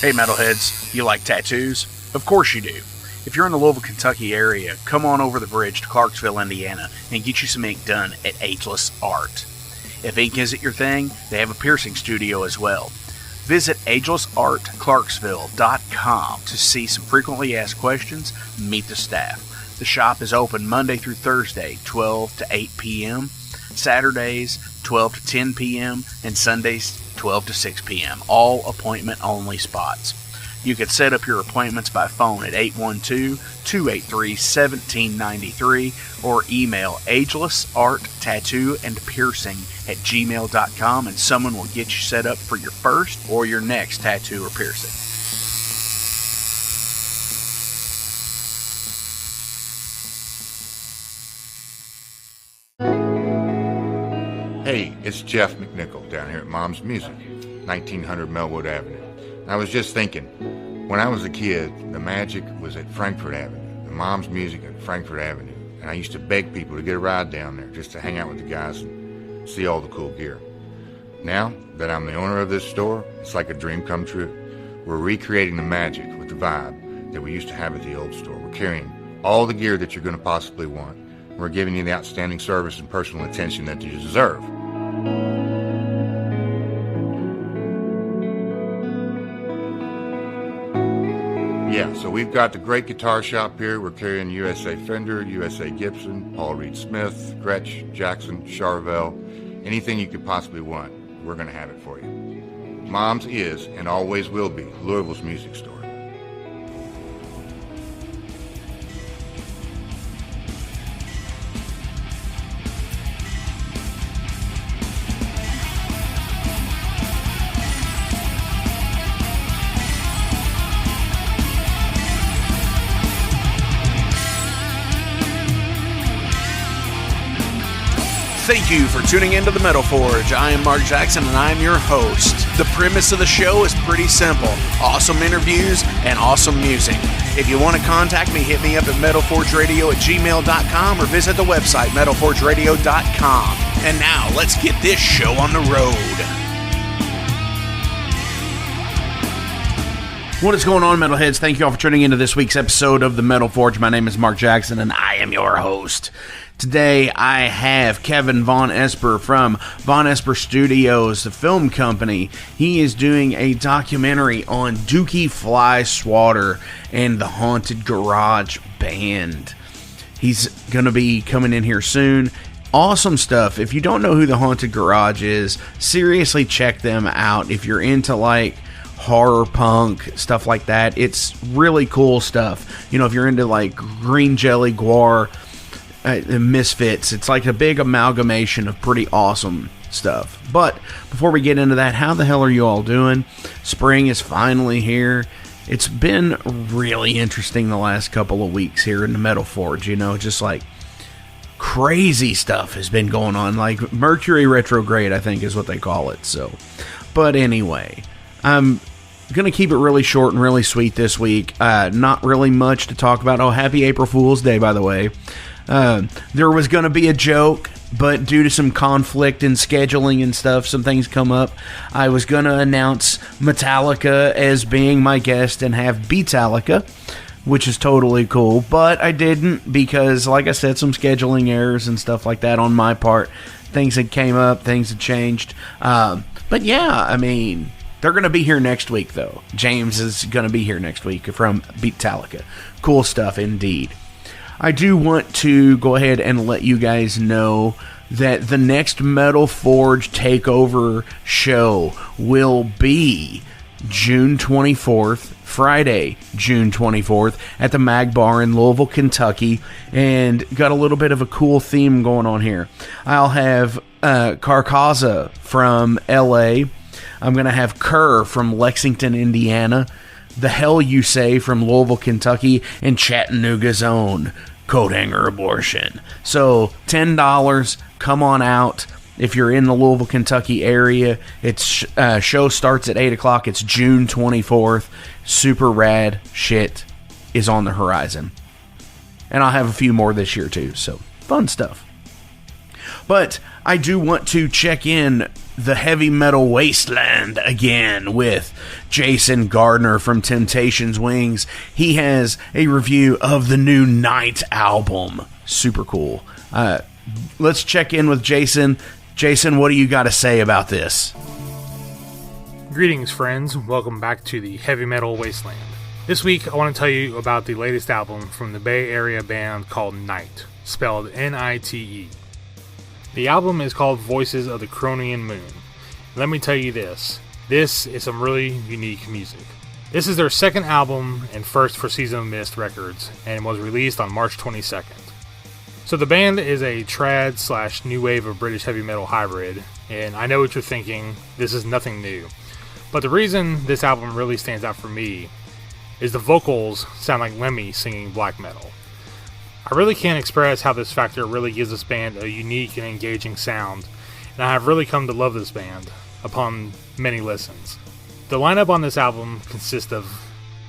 Hey metalheads, you like tattoos? Of course you do. If you're in the Louisville, Kentucky area, come on over the bridge to Clarksville, Indiana, and get you some ink done at Ageless Art. If ink isn't your thing, they have a piercing studio as well. Visit agelessartclarksville.com to see some frequently asked questions, meet the staff. The shop is open Monday through Thursday, 12 to 8 p.m., Saturdays, 12 to 10 p.m., and Sundays, 12 to 6 p.m., all appointment-only spots. You can set up your appointments by phone at 812-283-1793 or email agelessarttattooandpiercing@gmail.com and someone will get you set up for your first or your next tattoo or piercing. Hey, it's Jeff McNichol down here at Mom's Music, 1900 Melwood Avenue. I was just thinking, when I was a kid, the magic was at Frankfort Avenue, the Mom's Music at Frankfort Avenue, and I used to beg people to get a ride down there just to hang out with the guys and see all the cool gear. Now that I'm the owner of this store, it's like a dream come true. We're recreating the magic with the vibe that we used to have at the old store. We're carrying all the gear that you're going to possibly want. We're giving you the outstanding service and personal attention that you deserve. Yeah, so we've got the great guitar shop here. We're carrying USA Fender, USA Gibson, Paul Reed Smith, Gretsch, Jackson, Charvel. Anything you could possibly want, we're going to have it for you. Mom's is, and always will be, Louisville's music store. Thank you for tuning into the Metal Forge. I am Mark Jackson and I am your host. The premise of the show is pretty simple. Awesome interviews and awesome music. If you want to contact me, hit me up at metalforgeradio@gmail.com or visit the website metalforgeradio.com. And now, let's get this show on the road. What is going on, Metalheads? Thank you all for tuning into this week's episode of the Metal Forge. My name is Mark Jackson and I am your host. Today, I have KEvin Vonesper from Vonesper Studios, the film company. He is doing a documentary on Dukey Flyswatter and the Haunted Garage Band. He's going to be coming in here soon. Awesome stuff. If you don't know who the Haunted Garage is, seriously check them out. If you're into, like, horror punk, stuff like that, it's really cool stuff. You know, if you're into, like, Green Jelly, Guar, Misfits, it's like a big amalgamation of pretty awesome stuff. But before we get into that, how the hell are you all doing? Spring is finally here. It's been really interesting the last couple of weeks here in the Metal Forge, you know, just like crazy stuff has been going on, like Mercury retrograde, I think is what they call it. So, but anyway, I'm gonna keep it really short and really sweet this week. Not really much to talk about. Oh, happy April Fool's Day, by the way. There was going to be a joke, but due to some conflict in scheduling and stuff, some things come up. I was going to announce Metallica as being my guest and have Beatallica, which is totally cool, but I didn't because, like I said, some scheduling errors and stuff like that on my part. Things had came up, things had changed. But yeah, I mean, they're going to be here next week, though. James is going to be here next week from Beatallica. Cool stuff indeed. I do want to go ahead and let you guys know that the next Metal Forge Takeover show will be June 24th, Friday, June 24th, at the Mag Bar in Louisville, Kentucky, and got a little bit of a cool theme going on here. I'll have Carcaza from LA. I'm going to have Kerr from Lexington, Indiana. The Hell You Say from Louisville, Kentucky, and Chattanooga's own Coat Hanger Abortion. So $10, come on out. If you're in the Louisville, Kentucky area, its show starts at 8 o'clock. It's June 24th. Super rad shit is on the horizon. And I'll have a few more this year too, so fun stuff. But I do want to check in the Heavy Metal Wasteland again with Jason Gardner from Temptation's Wings. He has a review of the new NITE album. Super cool. Let's check in with Jason. Jason, what do you got to say about this? Greetings, friends. Welcome back to the Heavy Metal Wasteland. This week, I want to tell you about the latest album from the Bay Area band called NITE, spelled N-I-T-E. The album is called Voices of the Cronian Moon. Let me tell you this is some really unique music. This is their second album and first for Season of Mist Records, and was released on March 22nd. So the band is a trad / new wave of British heavy metal hybrid, and I know what you're thinking, this is nothing new. But the reason this album really stands out for me is the vocals sound like Lemmy singing black metal. I really can't express how this factor really gives this band a unique and engaging sound, and I have really come to love this band upon many listens. The lineup on this album consists of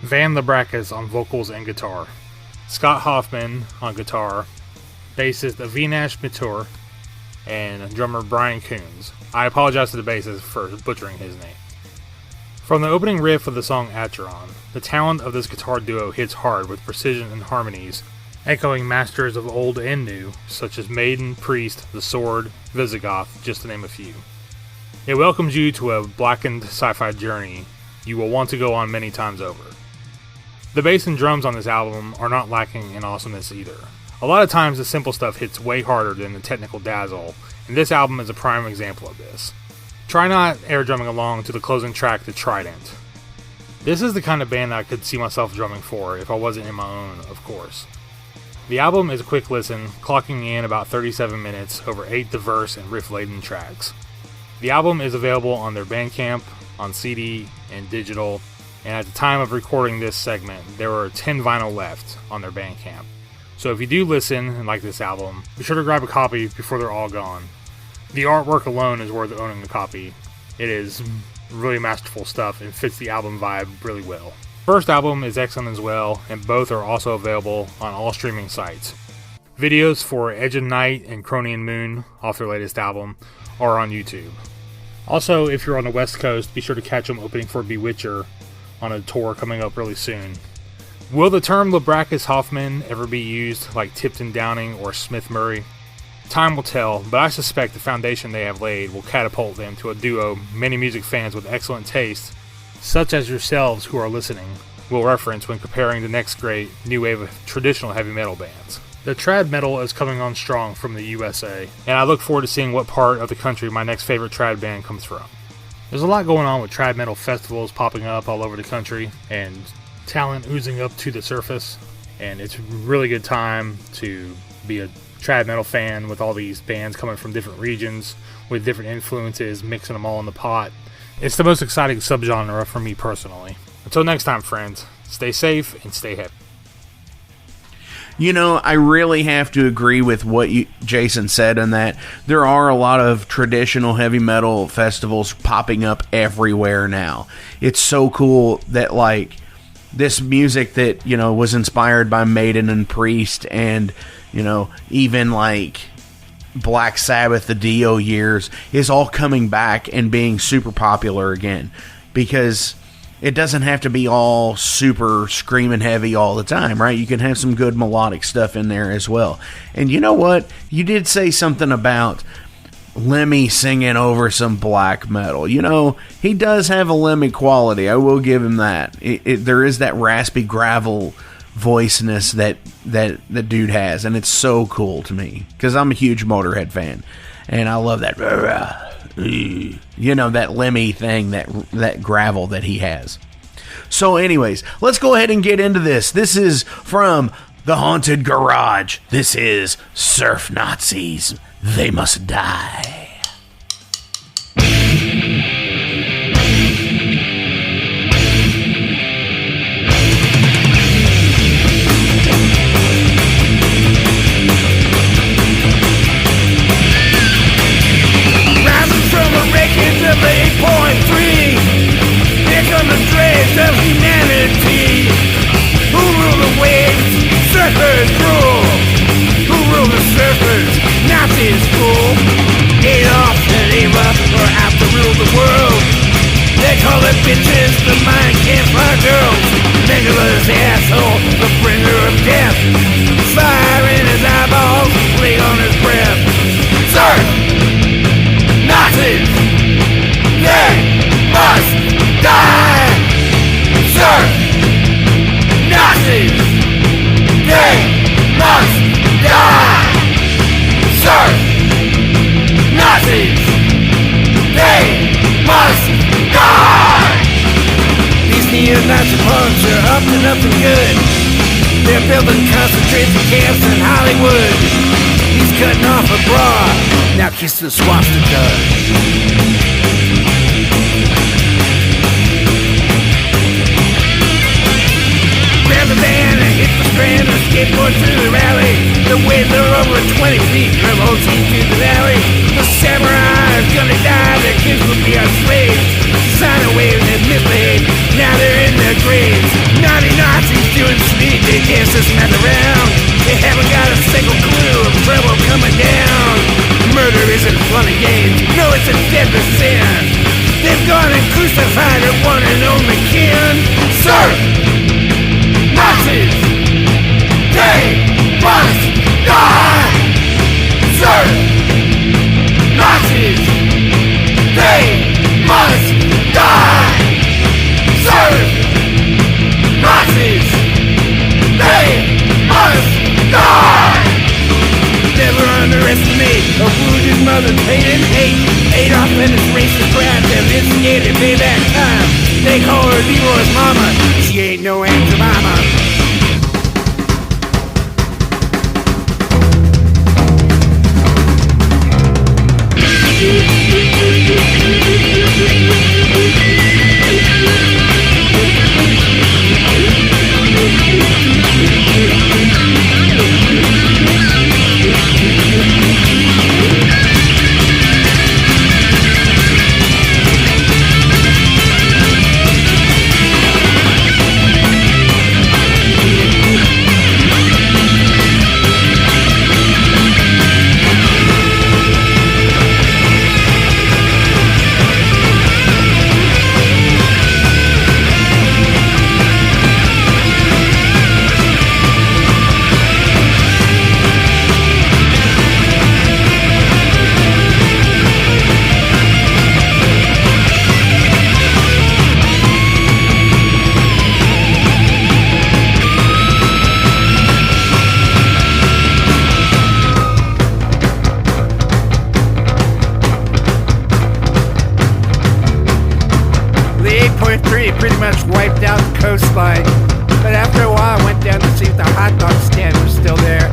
Van Lebracas on vocals and guitar, Scott Hoffman on guitar, bassist Avinash Mitur, and drummer Brian Coons. I apologize to the bassist for butchering his name. From the opening riff of the song Acheron, the talent of this guitar duo hits hard with precision and harmonies, echoing masters of old and new, such as Maiden, Priest, The Sword, Visigoth, just to name a few. It welcomes you to a blackened sci-fi journey you will want to go on many times over. The bass and drums on this album are not lacking in awesomeness either. A lot of times the simple stuff hits way harder than the technical dazzle, and this album is a prime example of this. Try not air drumming along to the closing track, The Trident. This is the kind of band I could see myself drumming for if I wasn't in my own, of course. The album is a quick listen, clocking in about 37 minutes over 8 diverse and riff-laden tracks. The album is available on their Bandcamp, on CD, and digital, and at the time of recording this segment, there were 10 vinyl left on their Bandcamp. So if you do listen and like this album, be sure to grab a copy before they're all gone. The artwork alone is worth owning a copy. It is really masterful stuff and fits the album vibe really well. First album is excellent as well, and both are also available on all streaming sites. Videos for Edge of Night and Cronian Moon off their latest album are on YouTube. Also, if you're on the West Coast, be sure to catch them opening for Bewitcher on a tour coming up really soon. Will the term Lebracas Hoffman ever be used like Tipton Downing or Smith Murray? Time will tell, but I suspect the foundation they have laid will catapult them to a duo many music fans with excellent taste, such as yourselves who are listening, will reference when comparing the next great new wave of traditional heavy metal bands. The trad metal is coming on strong from the USA, and I look forward to seeing what part of the country my next favorite trad band comes from. There's a lot going on with trad metal festivals popping up all over the country, and talent oozing up to the surface, and it's a really good time to be a trad metal fan with all these bands coming from different regions with different influences, mixing them all in the pot. It's the most exciting subgenre for me personally. Until next time, friends, stay safe and stay heavy. You know, I really have to agree with what Jason said in that there are a lot of traditional heavy metal festivals popping up everywhere now. It's so cool that, like, this music that, you know, was inspired by Maiden and Priest and, you know, even like Black Sabbath, the Dio years, is all coming back and being super popular again, because it doesn't have to be all super screaming heavy all the time, right? You can have some good melodic stuff in there as well. And you know what? You did say something about Lemmy singing over some black metal. You know, he does have a Lemmy quality. I will give him that. There is that raspy gravel voiceness that the dude has, and it's so cool to me because I'm a huge Motorhead fan, and I love that. You know, that Lemmy thing, that gravel that he has. So anyways, let's go ahead and get into this. This is from The Haunted Garage. This is Surf Nazis. They Must Die. Of 8.3, here come the dregs of humanity. Who rule the waves? Surfers rule. Who rule the surfers? Nazis rule. Serve Nazis! They must die! These neo-Nazi punks are up to nothing good. They're building concentration camps in Hollywood. He's cutting off a bra, now kiss the swastika. Grab the van and hit the strand or skateboard through the rally. The waves are over 20 feet from OT to the valley. The samurai is gonna die, their kids will be our slaves. Sino waves have misbehaved, now they're in their graves. Naughty Nazis doing speed, they dance this mess around. They haven't got a single clue of trouble coming down. Murder isn't fun and games, no, it's a deadly sin. They've gone and crucified their one and only kin. Serve Nazis! They must die! Serve Nazis! They must die! Serve Nazis! They must die! Never underestimate a wounded mother pain and hate. Adolf and his racist brats have instigated payback time. They call her Leroy's mama. She ain't no Aunt Jemima. Pretty much wiped out the coastline, but after a while I went down to see if the hot dog stand was still there,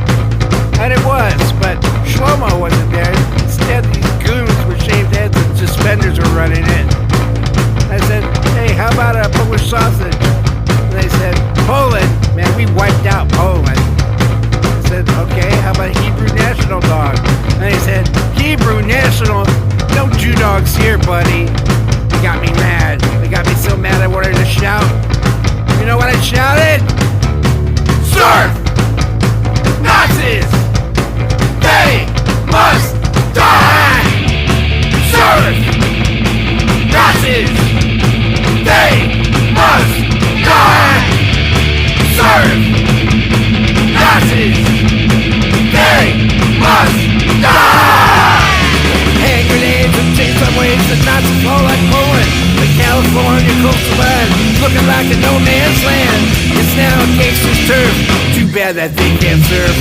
and it was, but Shlomo wasn't there. Instead, these goons with shaved heads and suspenders were running in. I said, hey, how about a Polish sausage? And they said, Poland? Man, we wiped out Poland. I said, okay, how about a Hebrew National dog? And they said, Hebrew National? No Jew dogs here, buddy. They got me mad. They got me so mad I wanted to shout. You know what I shouted? Serve Nazis! They must die! Serve Nazis! They must die! Serve Nazis! They must die! Hand grenades and chainsaw waves and Nazis all like Poland. The California coastline looking like a no man's land. It's now a gangster's turf. Too bad that they can't surf.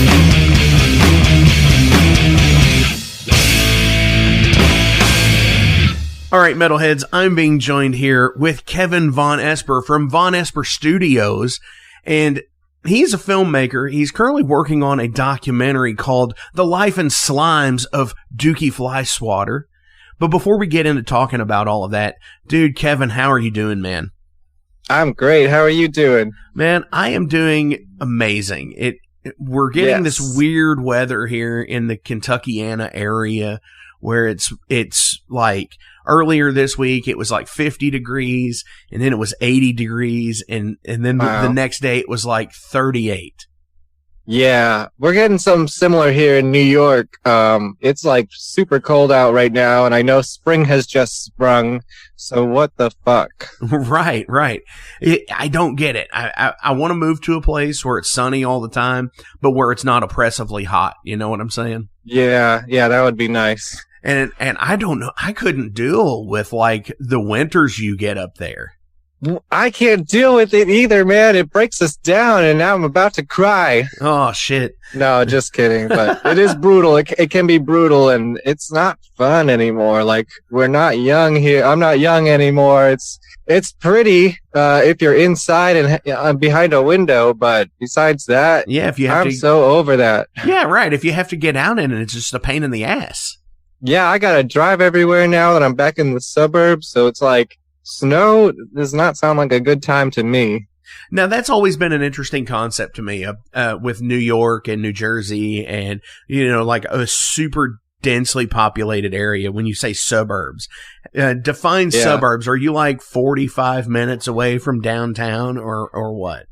All right, metalheads, I'm being joined here with KEvin Vonesper from Vonesper Studios, and he's a filmmaker. He's currently working on a documentary called The Life and Slimes of Dukey Flyswatter. But before we get into talking about all of that, dude, KEvin, how are you doing, man? I'm great. How are you doing? Man, I am doing amazing. We're getting this weird weather here in the Kentuckiana area where it's like earlier this week it was like 50 degrees and then it was 80 degrees and then the next day it was like 38. Yeah, we're getting something similar here in New York. It's like super cold out right now, and I know spring has just sprung, so what the fuck? Right. I don't get it. I want to move to a place where it's sunny all the time, but where it's not oppressively hot. You know what I'm saying? Yeah, that would be nice. And I don't know. I couldn't deal with like the winters you get up there. I can't deal with it either, man. It breaks us down, and now I'm about to cry. Oh, shit. No, just kidding. But it is brutal. It can be brutal, and it's not fun anymore. Like, we're not young here. I'm not young anymore. It's pretty if you're inside and behind a window, but besides that, yeah, if you have I'm so over that. Yeah, right. If you have to get out in it, it's just a pain in the ass. Yeah, I gotta drive everywhere now that I'm back in the suburbs, so it's like, snow does not sound like a good time to me. Now, that's always been an interesting concept to me with New York and New Jersey and, like a super densely populated area. When you say suburbs, define suburbs. Are you like 45 minutes away from downtown or what?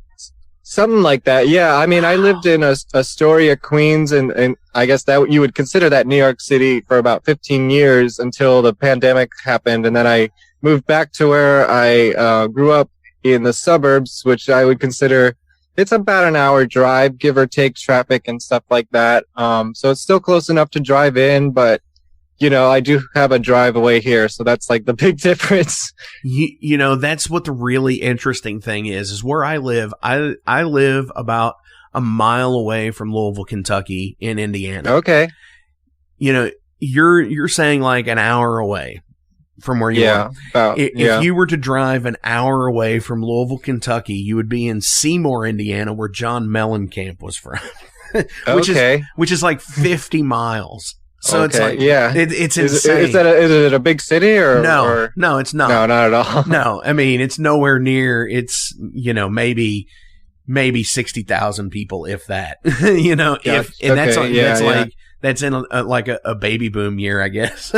Something like that. Yeah. I mean, I lived in Astoria, Queens, and I guess that you would consider that New York City for about 15 years until the pandemic happened. And then I moved back to where I grew up in the suburbs, which I would consider it's about an hour drive, give or take traffic and stuff like that. So it's still close enough to drive in, but I do have a drive away here, so that's like the big difference. That's what the really interesting thing is where I live. I live about a mile away from Louisville, Kentucky in Indiana. Okay. You're saying like an hour away from where you are. If you were to drive an hour away from Louisville, Kentucky, you would be in Seymour, Indiana, where John Mellencamp was from, which is like 50 miles. So it's like, it's insane. Is it a big city or no? No, it's not. No, not at all. No, I mean it's nowhere near. It's maybe 60,000 people, if that. That's in a baby boom year, I guess.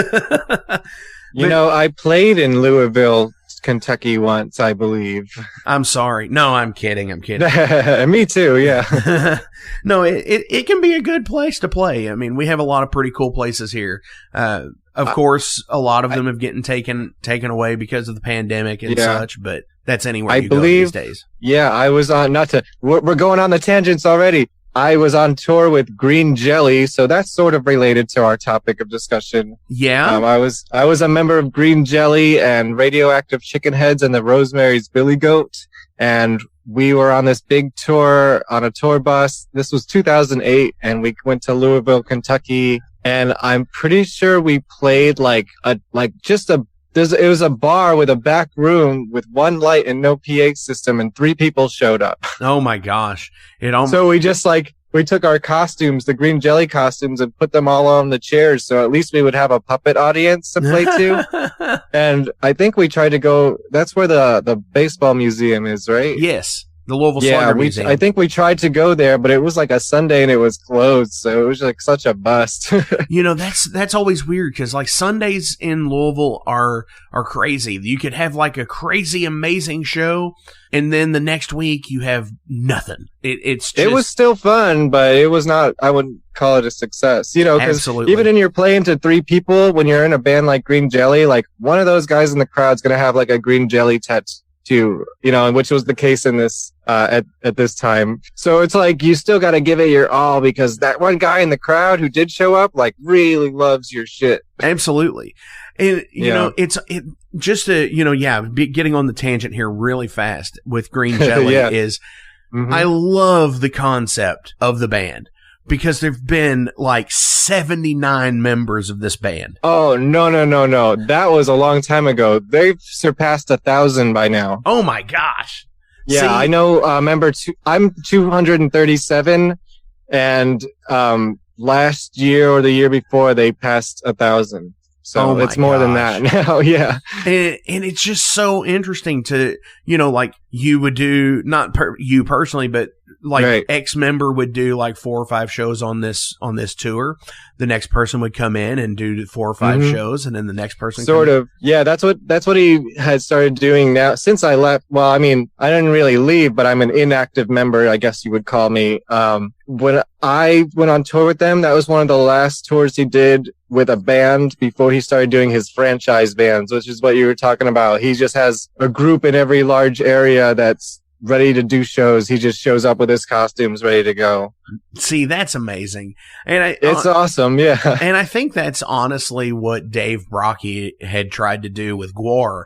I played in Louisville, Kentucky once, I believe. I'm sorry. No, I'm kidding. Me too, yeah. No, it can be a good place to play. I mean, we have a lot of pretty cool places here. Of course, a lot of them have getting taken away because of the pandemic and such, but that's anywhere you go these days. Yeah, I was on, we're going on the tangents already. I was on tour with Green Jelly, so that's sort of related to our topic of discussion. Yeah. I was a member of Green Jelly and Radioactive Chicken Heads and the Rosemary's Billy Goat, and we were on this big tour on a tour bus. This was 2008, and we went to Louisville, Kentucky, and I'm pretty sure we played it was a bar with a back room with one light and no PA system, and 3 people showed up. Oh my gosh. So we just we took our costumes, the Green Jelly costumes, and put them all on the chairs. So at least we would have a puppet audience to play to. And I think we tried to go, that's where the baseball museum is, right? Yes. The Louisville Slugger Museum. I think we tried to go there, but it was like a Sunday and it was closed, so it was like such a bust. That's always weird because like Sundays in Louisville are crazy. You could have like a crazy amazing show, and then the next week you have nothing. It was still fun, but it was not. I wouldn't call it a success. Because even when you're playing to 3 people, when you're in a band like Green Jelly, like one of those guys in the crowd's gonna have like a Green Jelly tattoo, which was the case in this at this time. So it's like you still got to give it your all because that one guy in the crowd who did show up like really loves your shit. Absolutely. And getting on the tangent here really fast with Green Jelly is I love the concept of the band. Because there've been like 79 members of this band. Oh, no. That was a long time ago. They've surpassed 1,000 by now. Oh my gosh. Yeah, see? I know, I'm 237 and, last year or the year before they passed 1,000. So it's more than that now. Yeah. And it's just so interesting to, like you would do, not you personally, but like X member would do like 4 or 5 shows on this tour. The next person would come in and do 4 or 5 shows, and then the next person Yeah, that's what he has started doing now since I left. Well, I mean, I didn't really leave, but I'm an inactive member, I guess you would call me. When I went on tour with them, that was one of the last tours he did with a band before he started doing his franchise bands, which is what you were talking about. He just has a group in every large area that's ready to do shows. He just shows up with his costumes ready to go. See, that's amazing. And it's awesome, yeah. And I think that's honestly what Dave Brockie had tried to do with Gwar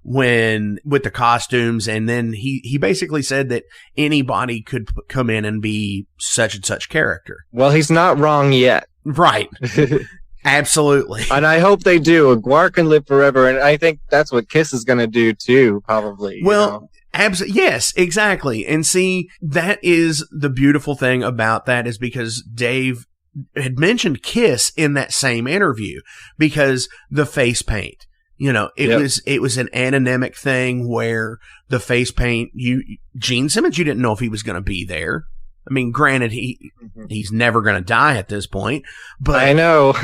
when with the costumes, and then he basically said that anybody could come in and be such and such character. Well, he's not wrong yet. Right. Absolutely. And I hope they do. Guar can live forever, and I think that's what Kiss is going to do too, probably. Well, yes, exactly. And see, that is the beautiful thing about that, is because Dave had mentioned Kiss in that same interview, because the face paint, it was an anonymic thing where the face paint, Gene Simmons, you didn't know if he was going to be there. I mean, granted, he's never going to die at this point, but I know.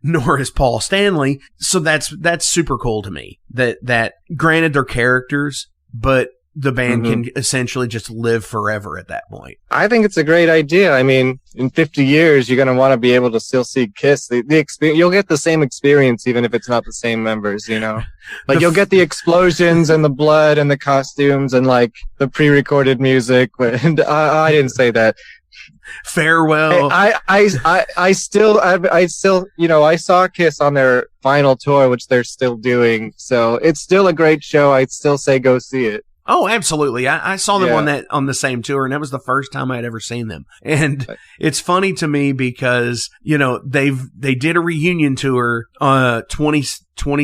Nor is Paul Stanley. So that's super cool to me, that granted they're characters, but the band can essentially just live forever at that point. I think it's a great idea. I mean, in 50 years, you're going to want to be able to still see Kiss. You'll get the same experience, even if it's not the same members, Like, you'll get the explosions and the blood and the costumes and, like, the pre-recorded music. And I didn't say that. Farewell. I still, I saw Kiss on their final tour, which they're still doing. So it's still a great show. I'd still say go see it. Oh, absolutely. I saw them on the same tour, and that was the first time I'd ever seen them. And it's funny to me because, they did a reunion tour 20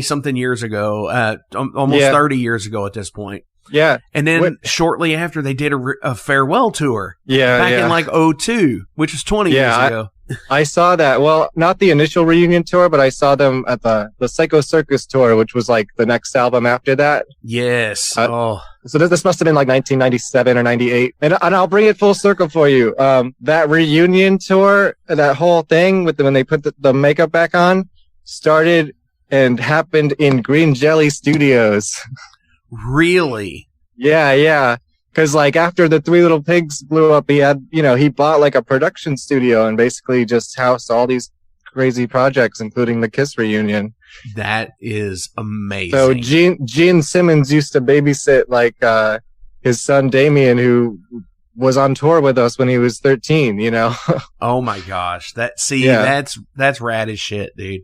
something years ago, almost 30 years ago at this point. Yeah. And then shortly after, they did a farewell tour. Back in like 2002, which was 20 years ago. I saw that. Well, not the initial reunion tour, but I saw them at the Psycho Circus tour, which was like the next album after that. Yes. So this must have been like 1997 or 98. And I'll bring it full circle for you. That reunion tour, that whole thing when they put the makeup back on, started and happened in Green Jelly Studios. Really? Yeah. Because, like, after the Three Little Pigs blew up, he had, he bought, like, a production studio and basically just housed all these crazy projects, including the Kiss reunion. That is amazing. So Gene Simmons used to babysit, like, his son Damien, who was on tour with us when he was 13, Oh, my gosh. That's rad as shit, dude.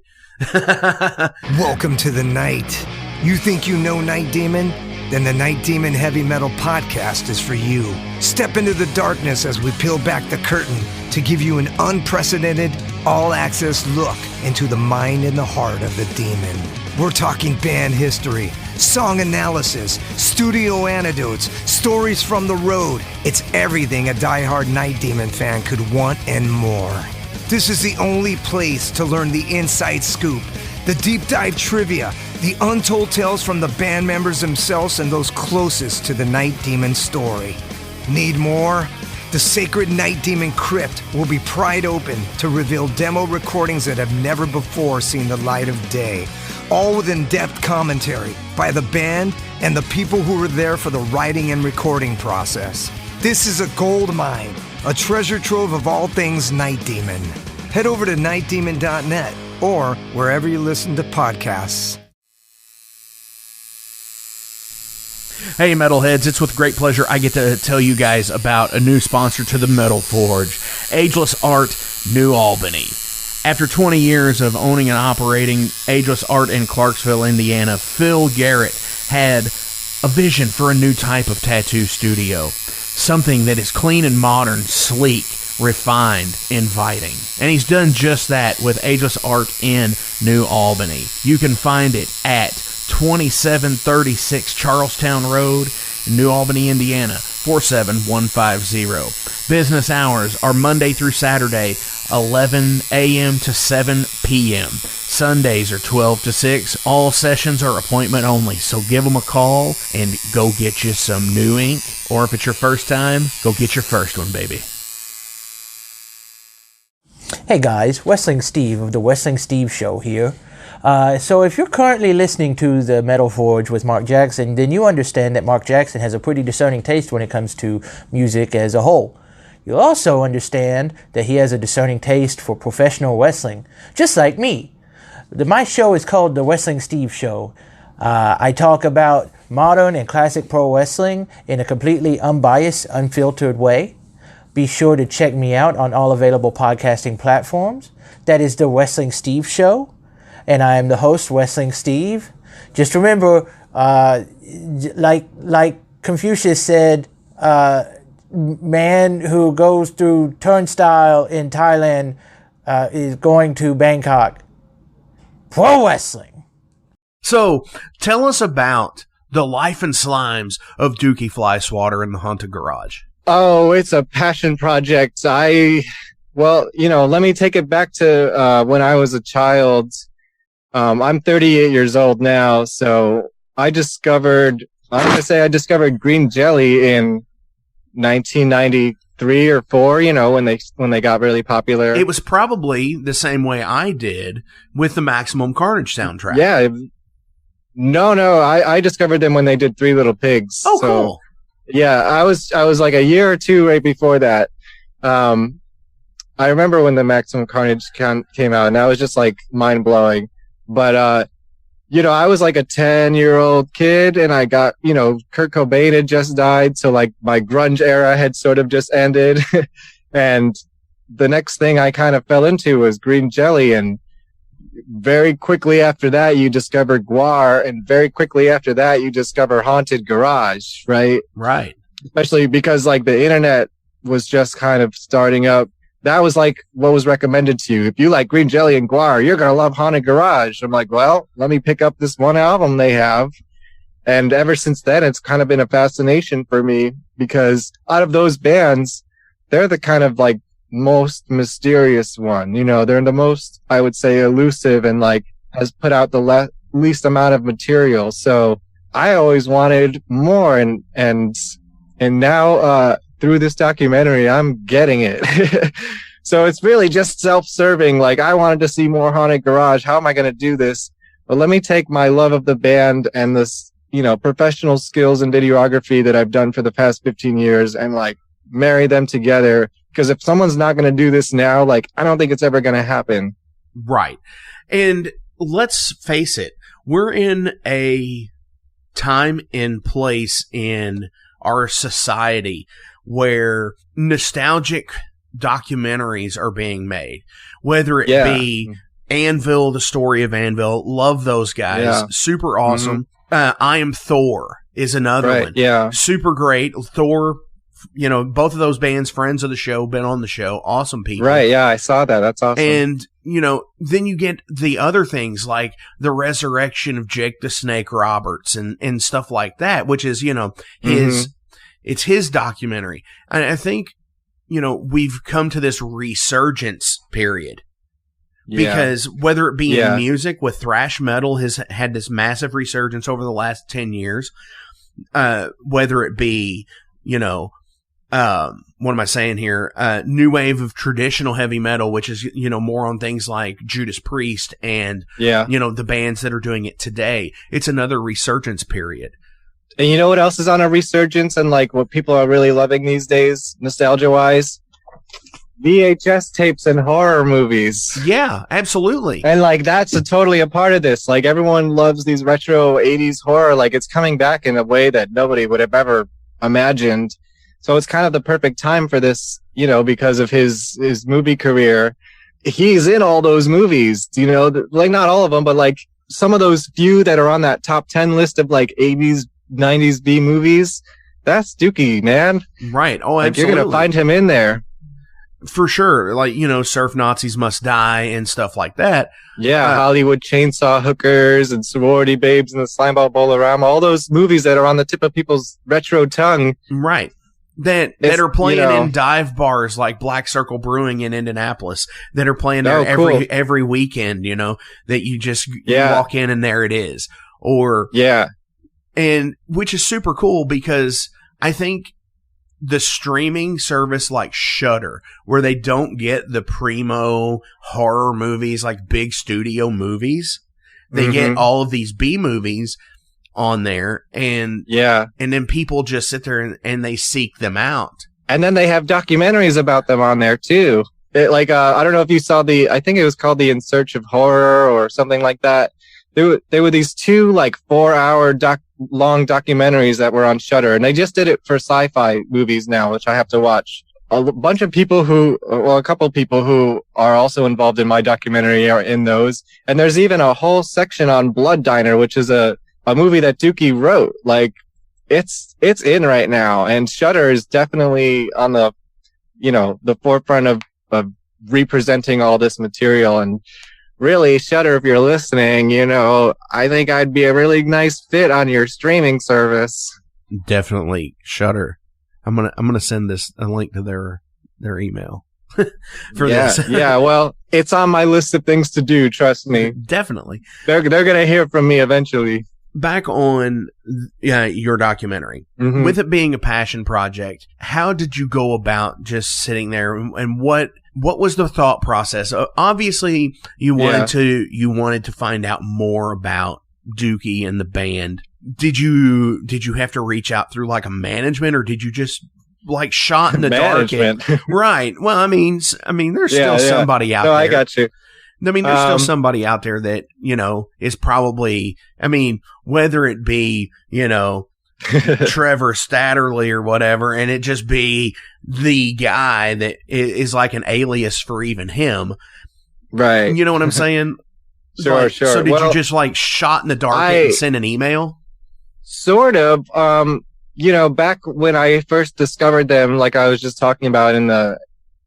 Welcome to the NITE. You think you know Night Demon? Then the Night Demon Heavy Metal Podcast is for you. Step into the darkness as we peel back the curtain to give you an unprecedented, all-access look into the mind and the heart of the demon. We're talking band history, song analysis, studio anecdotes, stories from the road. It's everything a diehard Night Demon fan could want and more. This is the only place to learn the inside scoop, the deep dive trivia, the untold tales from the band members themselves and those closest to the Night Demon story. Need more? The sacred Night Demon Crypt will be pried open to reveal demo recordings that have never before seen the light of day, all with in-depth commentary by the band and the people who were there for the writing and recording process. This is a gold mine, a treasure trove of all things Night Demon. Head over to nightdemon.net or wherever you listen to podcasts. Hey, Metalheads, it's with great pleasure I get to tell you guys about a new sponsor to the Metal Forge, Ageless Art, New Albany. After 20 years of owning and operating Ageless Art in Clarksville, Indiana, Phil Garrett had a vision for a new type of tattoo studio. Something that is clean and modern, sleek, refined, inviting. And he's done just that with Ageless Art in New Albany. You can find it at 2736 Charlestown Road, New Albany, Indiana, 47150. Business hours are Monday through Saturday, 11 a.m. to 7 p.m. Sundays are 12 to 6. All sessions are appointment only, so give them a call and go get you some new ink. Or if it's your first time, go get your first one, baby. Hey guys, Wrestling Steve of the Wrestling Steve Show here. So if you're currently listening to the Metal Forge with Mark Jackson, then you understand that Mark Jackson has a pretty discerning taste when it comes to music as a whole. You'll also understand that he has a discerning taste for professional wrestling, just like me. My show is called The Wrestling Steve Show. I talk about modern and classic pro wrestling in a completely unbiased, unfiltered way. Be sure to check me out on all available podcasting platforms. That is The Wrestling Steve Show. and I am the host, Wrestling Steve. Just remember, like Confucius said, man who goes through turnstile in Thailand is going to Bangkok. Pro wrestling. So, tell us about the life and slimes of Dukey Flyswatter in the Haunted Garage. Oh, it's a passion project. Well, let me take it back to when I was a child. I'm 38 years old now, so I discovered green jelly in 1993 or 4, when they got really popular. It was probably the same way I did with the Maximum Carnage soundtrack. Yeah. No, I discovered them when they did Three Little Pigs. Oh, so, cool. Yeah, I was like a year or two right before that. I remember when the Maximum Carnage came out, and that was just like mind blowing. But I was like a 10-year-old kid, and I got Kurt Cobain had just died, so like my grunge era had sort of just ended, and the next thing I kind of fell into was green jelly, and very quickly after that you discover Gwar, and very quickly after that you discover Haunted Garage, right? Right. Especially because like the internet was just kind of starting up. That was like what was recommended to you. If you like green jelly and Gwar, you're going to love Haunted Garage. I'm like, well, let me pick up this one album they have. And ever since then, it's kind of been a fascination for me, because out of those bands, they're the kind of like most mysterious one. They're the most, I would say, elusive, and like has put out the least amount of material. So I always wanted more, and now through this documentary, I'm getting it. So it's really just self-serving. Like, I wanted to see more Haunted Garage. How am I going to do this? But let me take my love of the band and this, professional skills in videography that I've done for the past 15 years and like marry them together. Because if someone's not going to do this now, like, I don't think it's ever going to happen. Right. And let's face it, we're in a time and place in our society where nostalgic documentaries are being made, whether it be Anvil, the story of Anvil. Love those guys. Yeah. Super awesome. I Am Thor is another one. Yeah. Super great. Thor, both of those bands, friends of the show, been on the show. Awesome people. Right. Yeah. I saw that. That's awesome. And, then you get the other things like the resurrection of Jake the Snake Roberts and stuff like that, which is, it's his documentary. And I think, we've come to this resurgence period. Because whether it be in music, with thrash metal has had this massive resurgence over the last 10 years, whether it be, what am I saying here? New wave of traditional heavy metal, which is, more on things like Judas Priest and, the bands that are doing it today. It's another resurgence period. And you know what else is on a resurgence and like what people are really loving these days, nostalgia-wise? VHS tapes and horror movies. Yeah, absolutely. And like that's totally a part of this. Like everyone loves these retro 80s horror. Like it's coming back in a way that nobody would have ever imagined. So it's kind of the perfect time for this, because of his movie career. He's in all those movies, like not all of them, but like some of those few that are on that top 10 list of like 80s, 90s B movies. That's Dukey, man. Right. Oh, absolutely. Like you're going to find him in there. For sure. Like, Surf Nazis Must Die and stuff like that. Yeah, Hollywood Chainsaw Hookers and Sorority Babes and the Slimeball Bolorama. All those movies that are on the tip of people's retro tongue. Right. That are playing in dive bars like Black Circle Brewing in Indianapolis. That are playing there every weekend, that you just you walk in and there it is. Or... Yeah. And which is super cool because I think the streaming service like Shudder, where they don't get the primo horror movies like big studio movies, they get all of these B movies on there, and then people just sit there and they seek them out. And then they have documentaries about them on there too. I don't know if you saw I think it was called The In Search of Horror or something like that. There were these 2 like 4-hour long documentaries that were on Shudder, and they just did it for sci-fi movies now, which I have to watch bunch of people a couple of people who are also involved in my documentary are in those. And there's even a whole section on Blood Diner, which is a movie that Dukey wrote. Like, it's in right now. And Shudder is definitely on the forefront of representing all this material. And really, Shudder, if you're listening, I think I'd be a really nice fit on your streaming service. Definitely Shudder. I'm gonna send a link to their email for this. Yeah, well, it's on my list of things to do. Trust me. Definitely, they're gonna hear from me eventually. Back on your documentary, with it being a passion project, how did you go about just sitting there, and what was the thought process? Obviously, you wanted to find out more about Dukey and the band. Did you have to reach out through like a management, or did you just like shot in the dark? Right. Well, I mean, there's still somebody out there. I got you. I mean, there's still somebody out there that, is probably, whether it be, Trevor Statterly or whatever, and it just be the guy that is like an alias for even him. Right. You know what I'm saying? Sure. So did you just like shot in the dark and send an email? Sort of. Back when I first discovered them, like I was just talking about in the,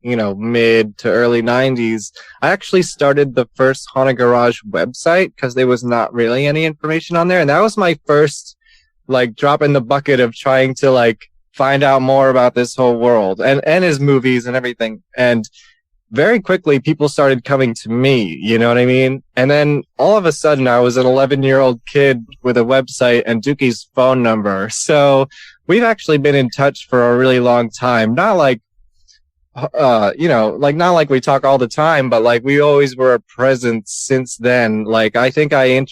mid to early 90s, I actually started the first Haunted Garage website because there was not really any information on there. And that was my first, like, drop in the bucket of trying to, like, find out more about this whole world and his movies and everything. And very quickly, people started coming to me, you know what I mean? And then all of a sudden, I was an 11-year-old kid with a website and Dukey's phone number. So we've actually been in touch for a really long time. Not like, not like we talk all the time, but like we always were a presence since then. Like, I think I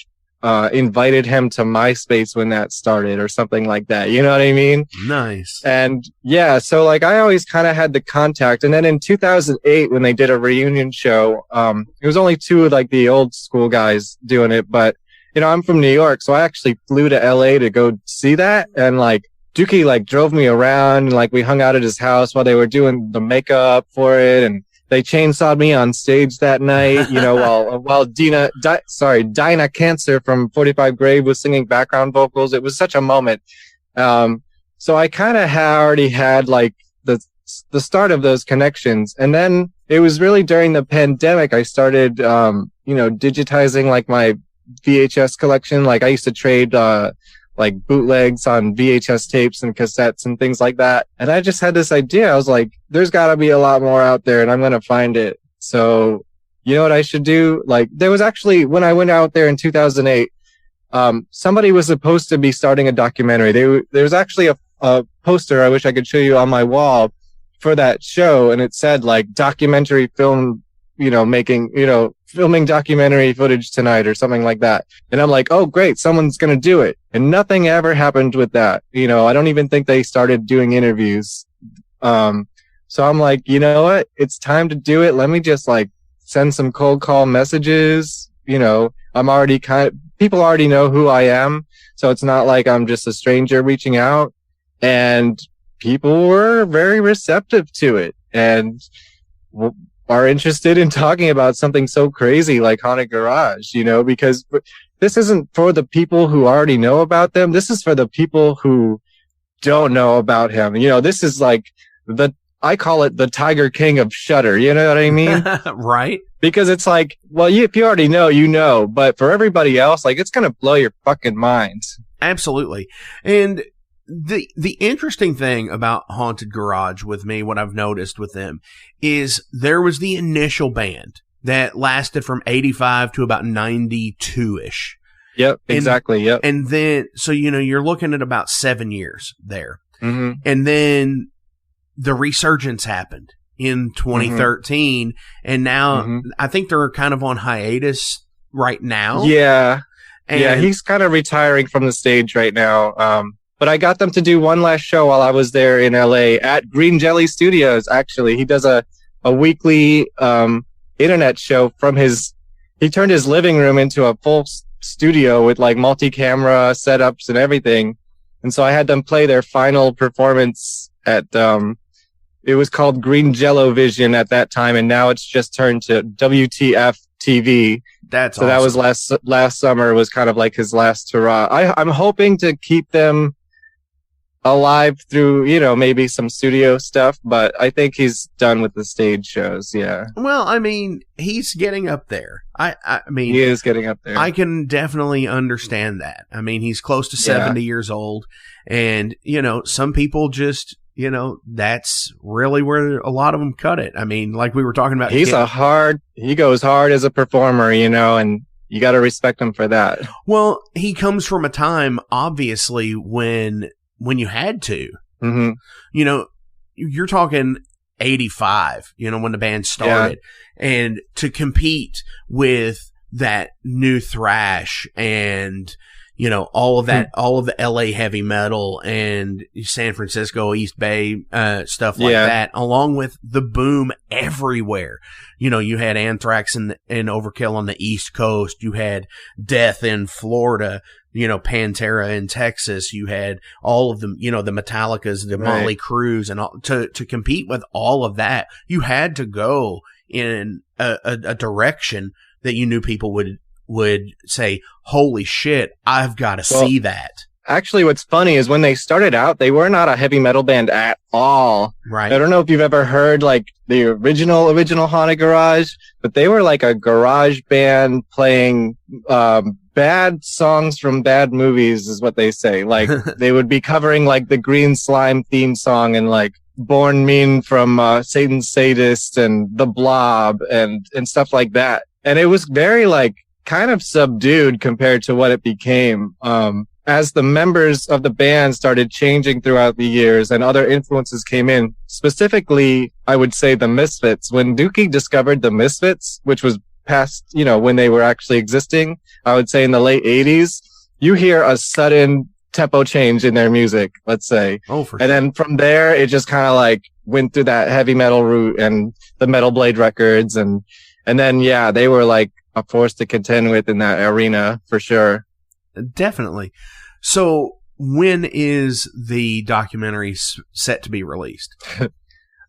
invited him to MySpace when that started or something like that. You know what I mean? Nice. And yeah, so like I always kind of had the contact. And then in 2008, when they did a reunion show, it was only two of like the old school guys doing it. But, I'm from New York, so I actually flew to LA to go see that. And like Dukey like drove me around and like we hung out at his house while they were doing the makeup for it. And they chainsawed me on stage that night, while Dinah Cancer from 45 Grave was singing background vocals. It was such a moment. So I kind of already had like the start of those connections. And then it was really during the pandemic, I started, digitizing like my VHS collection. Like I used to trade, like bootlegs on VHS tapes and cassettes and things like that. And I just had this idea. I was like, there's gotta be a lot more out there and I'm going to find it. So you know what I should do? Like there was actually, when I went out there in 2008, somebody was supposed to be starting a documentary. There was actually a poster I wish I could show you on my wall for that show. And it said like documentary film, filming documentary footage tonight or something like that. And I'm like, oh, great. Someone's going to do it. And nothing ever happened with that. I don't even think they started doing interviews. So I'm like, you know what? It's time to do it. Let me just like send some cold call messages. I'm already people already know who I am. So it's not like I'm just a stranger reaching out, and people were very receptive to it and are interested in talking about something so crazy like Haunted Garage, because this isn't for the people who already know about them. This is for the people who don't know about him. This is like I call it the Tiger King of Shudder. You know what I mean? Right. Because it's like, well, if you already know, but for everybody else, like it's going to blow your fucking mind. Absolutely. And the interesting thing about Haunted Garage with me, what I've noticed with them, is there was the initial band that lasted from 85 to about 92-ish. Yep, exactly, yep. And then, so, you're looking at about 7 years there. Mm-hmm. And then the resurgence happened in 2013, and now I think they're kind of on hiatus right now. Yeah. And he's kind of retiring from the stage right now. But I got them to do one last show while I was there in LA at Green Jelly Studios. Actually, he does a weekly internet show from he turned his living room into a full studio with like multi-camera setups and everything. And so I had them play their final performance at it was called Green Jello Vision at that time, and now it's just turned to WTF TV. That's so awesome. That was last summer was kind of like his last hurrah. I'm hoping to keep them alive through, maybe some studio stuff, but I think he's done with the stage shows. Yeah. Well, I mean, he's getting up there. I mean, he is getting up there. I can definitely understand that. I mean, he's close to 70 years old, and some people just, that's really where a lot of them cut it. I mean, like we were talking about, he goes hard as a performer, and you got to respect him for that. Well, he comes from a time, obviously, when you had to. Mm-hmm. You're talking 85, when the band started, and to compete with that new thrash and all of that, all of the LA heavy metal and San Francisco, East Bay, stuff like that, along with the boom everywhere. You had Anthrax and Overkill on the East Coast. You had Death in Florida, Pantera in Texas. You had all of them, the Metallicas, the Motley Crues, and all, to compete with all of that, you had to go in a direction that you knew people would say, holy shit, I've got to see that. Actually, what's funny is when they started out, they were not a heavy metal band at all. Right. I don't know if you've ever heard like the original Haunted Garage, but they were like a garage band playing bad songs from bad movies is what they say. Like they would be covering like the Green Slime theme song and like Born Mean from Satan's Sadist and The Blob and stuff like that. And it was very like kind of subdued compared to what it became. As the members of the band started changing throughout the years and other influences came in, specifically, I would say the Misfits. When Dukey discovered the Misfits, which was past, when they were actually existing, I would say in the late 80s, you hear a sudden tempo change in their music, let's say. Oh, for sure. And then from there, it just kind of like went through that heavy metal route and the Metal Blade records. And then, they were like a force to contend with in that arena for sure. Definitely. So when is the documentary set to be released?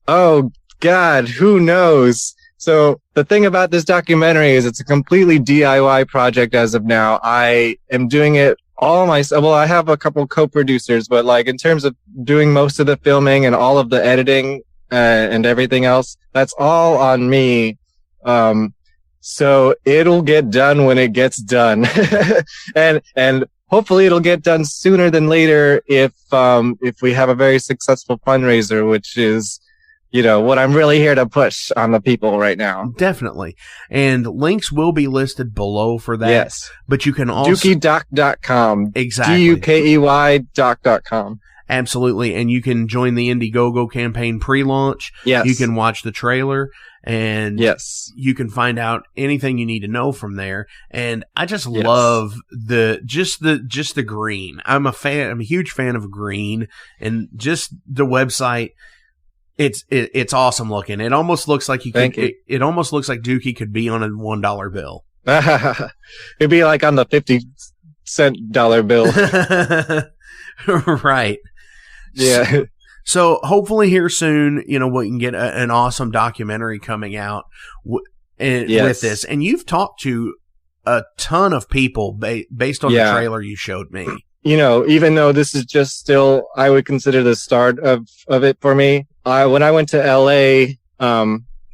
Oh, God, who knows? So the thing about this documentary is it's a completely DIY project as of now. I am doing it all myself. Well, I have a couple co-producers, but like in terms of doing most of the filming and all of the editing and everything else, that's all on me. So it'll get done when it gets done. and hopefully it'll get done sooner than later if we have a very successful fundraiser, which is, what I'm really here to push on the people right now. Definitely. And links will be listed below for that. Yes. But you can also DukeyDoc.com. Exactly. DUKEY.com. Absolutely. And you can join the Indiegogo campaign pre-launch. Yes. You can watch the trailer. And yes, you can find out anything you need to know from there. And I just love the green. I'm a huge fan of green, and just the website. It's awesome looking. It almost looks like it almost looks like Dukey could be on a $1 bill. It'd be like on the 50-cent dollar bill. Right. Yeah. So hopefully here soon, we can get an awesome documentary coming out with this. And you've talked to a ton of people based on the trailer you showed me. Even though this is just still, I would consider the start of it for me. When I went to LA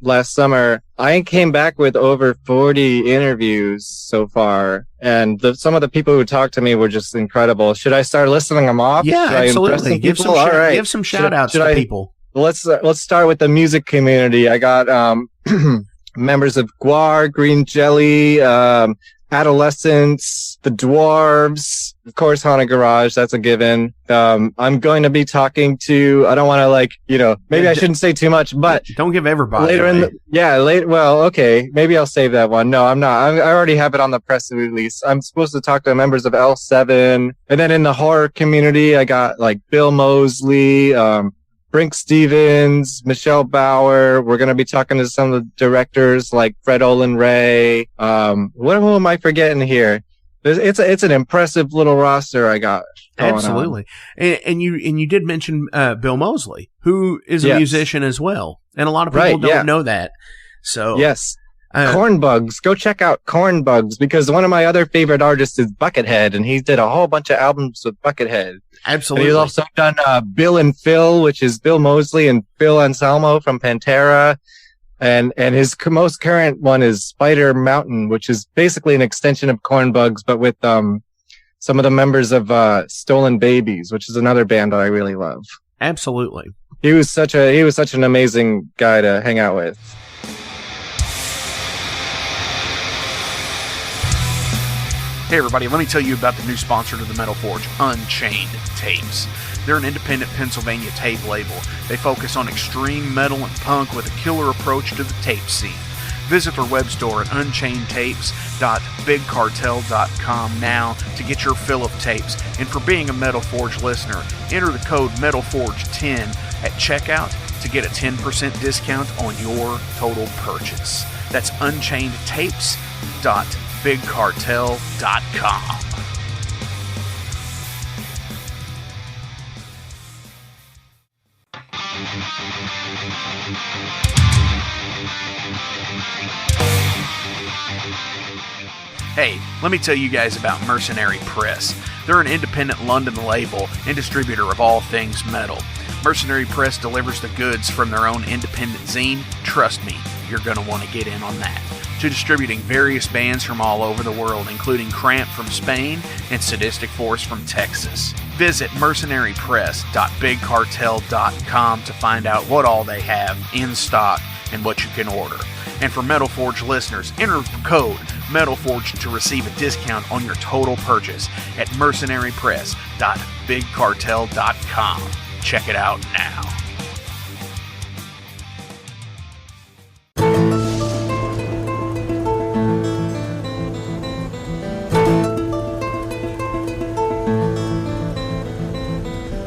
last summer, I came back with over 40 interviews so far. And some of the people who talked to me were just incredible. Should I start listing them off? Yeah, absolutely. Give some shout outs to people. Let's start with the music community. I got members of Guar, Green Jelly, Adolescents, the Dwarves, of course, Haunted Garage. That's a given. I'm going to be talking to, I don't want to maybe I shouldn't say too much, but don't give everybody later away. Well, okay. Maybe I'll save that one. No, I'm not. I already have it on the press release. I'm supposed to talk to members of L7. And then in the horror community, I got like Bill Moseley, Brink Stevens, Michelle Bauer. We're going to be talking to some of the directors like Fred Olin Ray. Who am I forgetting here? It's an impressive little roster I got. Absolutely. And you did mention Bill Moseley, who is a musician as well. And a lot of people don't know that. So yes. Cornbugs. Go check out Cornbugs, because one of my other favorite artists is Buckethead, and he did a whole bunch of albums with Buckethead. Absolutely. And he's also done Bill and Phil, which is Bill Moseley and Phil Anselmo from Pantera. And his most current one is Spider Mountain, which is basically an extension of Cornbugs, but with some of the members of Stolen Babies, which is another band that I really love. Absolutely. He was such an amazing guy to hang out with. Hey everybody, let me tell you about the new sponsor to the Metal Forge, Unchained Tapes. They're an independent Pennsylvania tape label. They focus on extreme metal and punk with a killer approach to the tape scene. Visit their web store at unchainedtapes.bigcartel.com now to get your fill of tapes. And for being a Metal Forge listener, enter the code METALFORGE10 at checkout to get a 10% discount on your total purchase. That's unchainedtapes.bigcartel.com. Hey, let me tell you guys about Mercenary Press. They're an independent London label and distributor of all things metal. Mercenary Press delivers the goods from their own independent zine. Trust me, you're going to want to get in on that. To distributing various bands from all over the world, including Cramp from Spain and Sadistic Force from Texas. Visit mercenarypress.bigcartel.com to find out what all they have in stock and what you can order. And for Metal Forge listeners, enter the code METALFORGE to receive a discount on your total purchase at mercenarypress.bigcartel.com. Check it out now.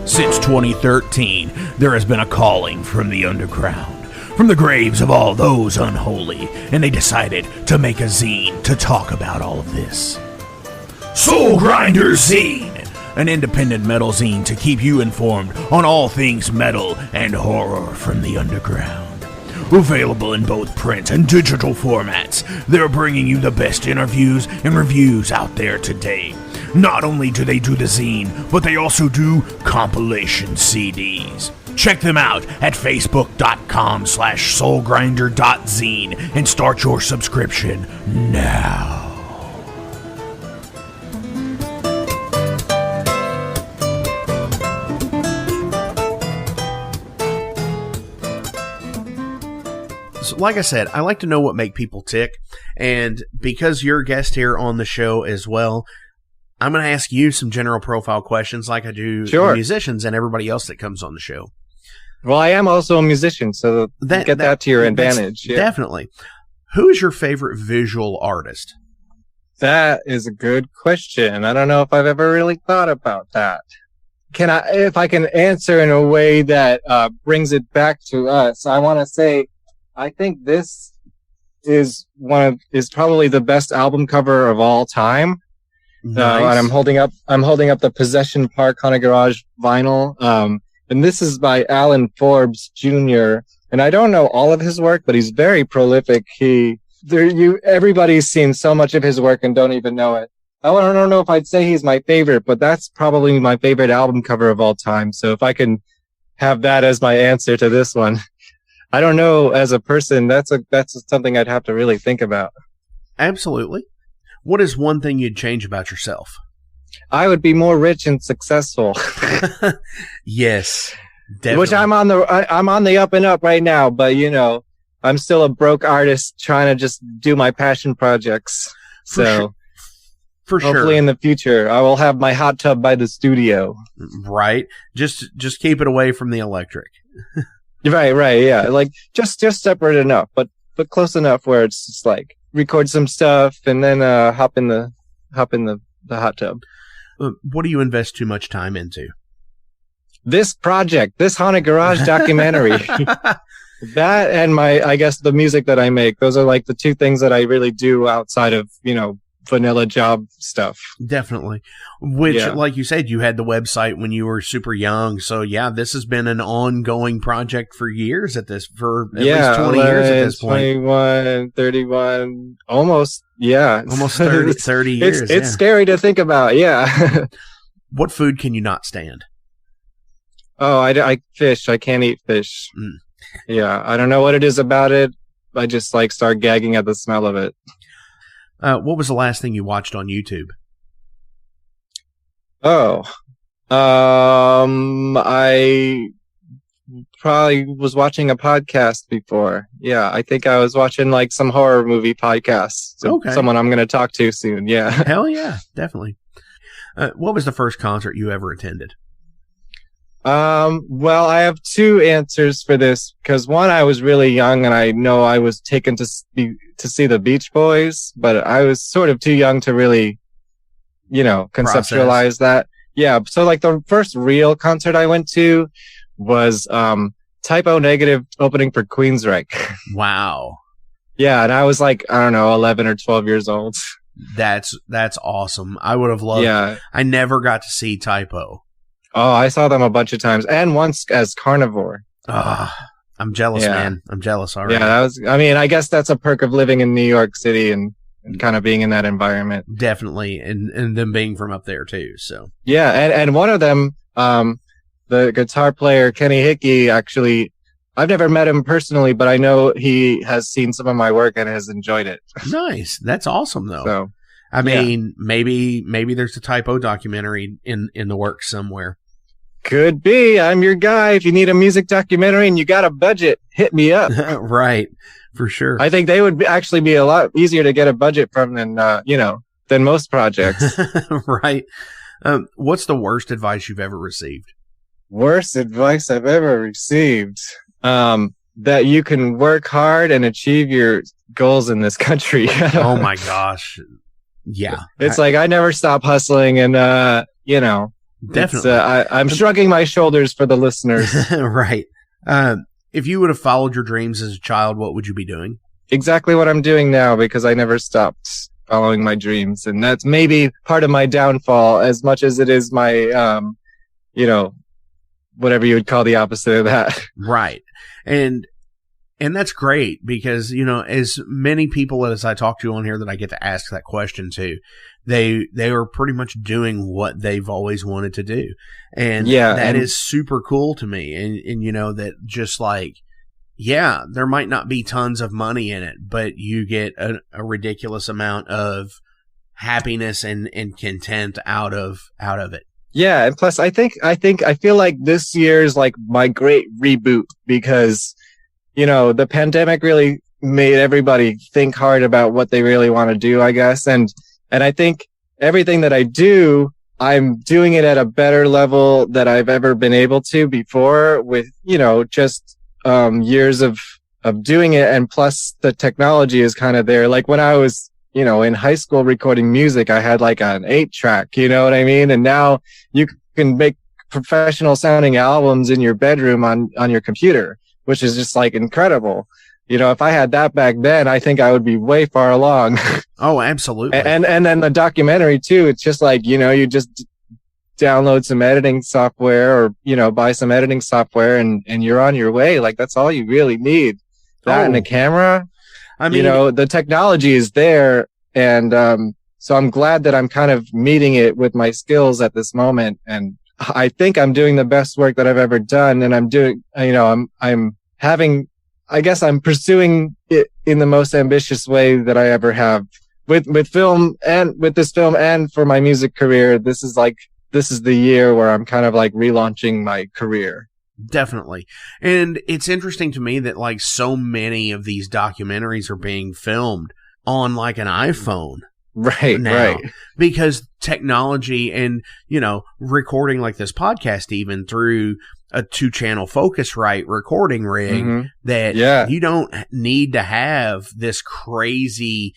Since 2013, there has been a calling from the underground, from the graves of all those unholy, and they decided to make a zine to talk about all of this. Soulgrinder Zine, an independent metal zine to keep you informed on all things metal and horror from the underground. Available in both print and digital formats, they're bringing you the best interviews and reviews out there today. Not only do they do the zine, but they also do compilation CDs. Check them out at facebook.com/soulgrinder.zine and start your subscription now. So, like I said, I like to know what make people tick, and because you're a guest here on the show as well, I'm going to ask you some general profile questions like I do the musicians and everybody else that comes on the show. Well, I am also a musician, so get that to your advantage. Yeah. Definitely. Who is your favorite visual artist? That is a good question. I don't know if I've ever really thought about that. If I can answer in a way that brings it back to us, I want to say I think this is probably the best album cover of all time. Nice. And I'm holding up the Possession Park Haunted Garage vinyl. And this is by Alan Forbes Jr. And I don't know all of his work, but he's very prolific. Everybody's seen so much of his work and don't even know it. I don't know if I'd say he's my favorite, but that's probably my favorite album cover of all time. So if I can have that as my answer to this one, I don't know, as a person, that's something I'd have to really think about. Absolutely. What is one thing you'd change about yourself? I would be more rich and successful. Yes, definitely. Which I'm on the up and up right now, but I'm still a broke artist trying to just do my passion projects. For sure. Hopefully in the future, I will have my hot tub by the studio. Right. Just keep it away from the electric. Right. Yeah. Like just separate enough, but close enough where it's just like record some stuff and then hop in the hot tub. What do you invest too much time into? This project, this Haunted Garage documentary. That and I guess the music that I make. Those are like the two things that I really do outside of, vanilla job stuff. Definitely. Which, like you said, you had the website when you were super young. So yeah, this has been an ongoing project for years at least 20 years at this point. 21, 31, almost 30 years. It's scary to think about. Yeah. What food can you not stand? Oh, I fish. I can't eat fish. Yeah. I don't know what it is about it. I just start gagging at the smell of it. What was the last thing you watched on YouTube? Oh, I probably was watching a podcast before. Yeah, I think I was watching some horror movie podcasts. Someone I'm going to talk to soon. Yeah. Hell yeah, definitely. What was the first concert you ever attended? Well, I have two answers for this, because one, I was really young and I know I was taken to see the Beach Boys, but I was sort of too young to really, conceptualize that. Yeah. So the first real concert I went to was, Typo Negative opening for Queensryche. Wow. Yeah. And I was 11 or 12 years old. That's awesome. I would have loved. Yeah. I never got to see Typo. Oh, I saw them a bunch of times, and once as Carnivore. I'm jealous, man. I'm jealous already. Yeah, I guess that's a perk of living in New York City and kind of being in that environment. Definitely, and them being from up there too. So yeah, and one of them, the guitar player Kenny Hickey, actually, I've never met him personally, but I know he has seen some of my work and has enjoyed it. Nice, that's awesome though. So, I mean, maybe there's a Typo documentary in the works somewhere. Could be. I'm your guy. If you need a music documentary and you got a budget, hit me up. Right. For sure. I think they would actually be a lot easier to get a budget from than most projects. Right. What's the worst advice you've ever received? Worst advice I've ever received? That you can work hard and achieve your goals in this country. Oh my gosh. Yeah. It's I never stop hustling and, Definitely. I'm shrugging my shoulders for the listeners. Right. If you would have followed your dreams as a child, what would you be doing? Exactly what I'm doing now, because I never stopped following my dreams. And that's maybe part of my downfall as much as it is my, whatever you would call the opposite of that. Right. And that's great because, as many people as I talk to on here that I get to ask that question to, they are pretty much doing what they've always wanted to do. And that is super cool to me. And that just there might not be tons of money in it, but you get a ridiculous amount of happiness and content out of it. Yeah. And plus I feel like this year's my great reboot because, the pandemic really made everybody think hard about what they really want to do, I guess. And I think everything that I do, I'm doing it at a better level that I've ever been able to before with, just, years of doing it. And plus the technology is kind of there. When I was, in high school recording music, I had an 8-track, you know what I mean? And now you can make professional sounding albums in your bedroom on your computer, which is just incredible. If I had that back then, I think I would be way far along. Oh, absolutely. And then the documentary too, it's just you just download some editing software or, buy some editing software and you're on your way. That's all you really need. That and a camera. I mean, the technology is there. And, so I'm glad that I'm kind of meeting it with my skills at this moment. And I think I'm doing the best work that I've ever done. And I'm doing, I guess I'm pursuing it in the most ambitious way that I ever have with film and with this film and for my music career. This is the year where I'm kind of relaunching my career. Definitely. And it's interesting to me that so many of these documentaries are being filmed on an iPhone. Right, now, right. Because technology and, recording this podcast even through a 2-channel Focusrite recording rig that you don't need to have this crazy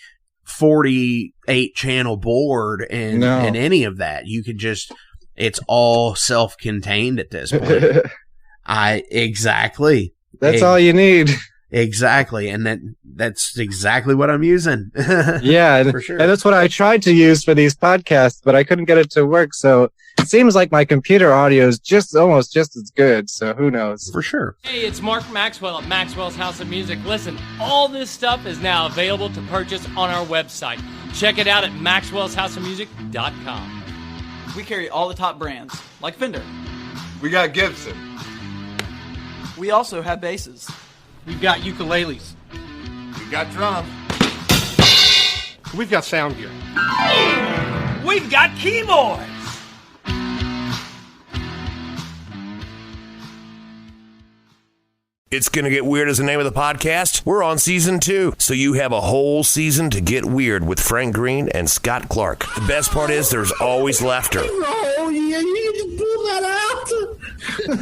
48-channel board and any of that. You could just, it's all self-contained at this point. Exactly. That's all you need. Exactly, and that's exactly what I'm using. Yeah, for sure. And that's what I tried to use for these podcasts, but I couldn't get it to work. So it seems like my computer audio is almost just as good. So who knows? For sure. Hey, it's Mark Maxwell at Maxwell's House of Music. Listen, all this stuff is now available to purchase on our website. Check it out at maxwellshouseofmusic.com. We carry all the top brands, like Fender. We got Gibson. We also have basses. We've got ukuleles. We got drums. We've got sound gear. We've got keyboards. It's Gonna Get Weird is the name of the podcast. We're on season 2, so you have a whole season to get weird with Frank Green and Scott Clark. The best part is there's always laughter. Oh, yeah, you can pull that out.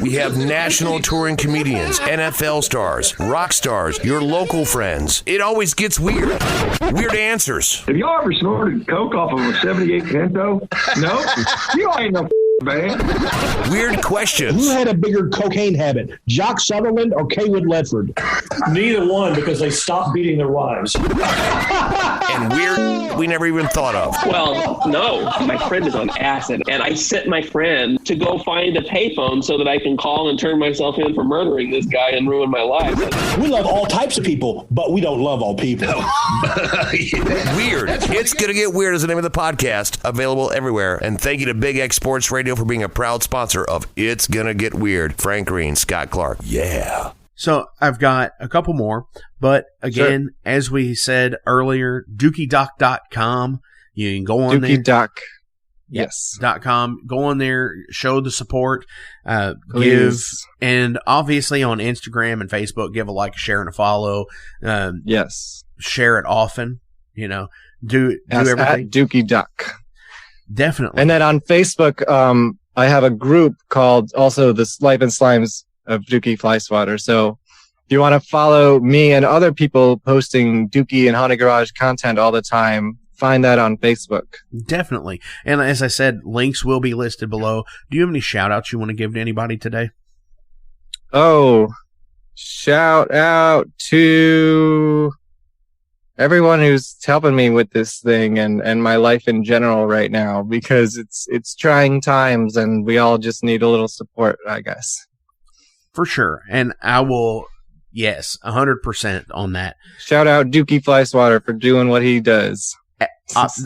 We have national touring comedians, NFL stars, rock stars, your local friends. It always gets weird. Weird answers. Have y'all ever snorted coke off of a 78 Pinto? No? You ain't no man. Weird questions. Who had a bigger cocaine habit, Jock Sutherland or Kaywood Ledford? Neither one, because they stopped beating their wives. And weird we never even thought of. Well, no. My friend is on acid, and I sent my friend to go find a payphone so that I can call and turn myself in for murdering this guy and ruin my life. We love all types of people, but we don't love all people. Weird. It's Gonna Get Weird is the name of the podcast, available everywhere. And thank you to Big X Sports Radio for being a proud sponsor of It's Gonna Get Weird. Frank Green, Scott Clark. Yeah. So I've got a couple more, but again, as we said earlier, DukeyDoc.com. You can go on there. DukeyDoc. Yes. .com. Go on there, show the support, give, and obviously on Instagram and Facebook, give a like, a share, and a follow. Yes. Share it often. Do everything. At DukeyDoc. Definitely. And then on Facebook, I have a group called also the Life and Slimes of Dukey Flyswatter. So if you want to follow me and other people posting Dukey and Haunted Garage content all the time, find that on Facebook. Definitely. And as I said, links will be listed below. Do you have any shout outs you want to give to anybody today? Oh, shout out to everyone who's helping me with this thing and my life in general right now, because it's trying times and we all just need a little support, I guess. For sure. And I will, yes, 100% on that. Shout out Dukey Flyswatter for doing what he does.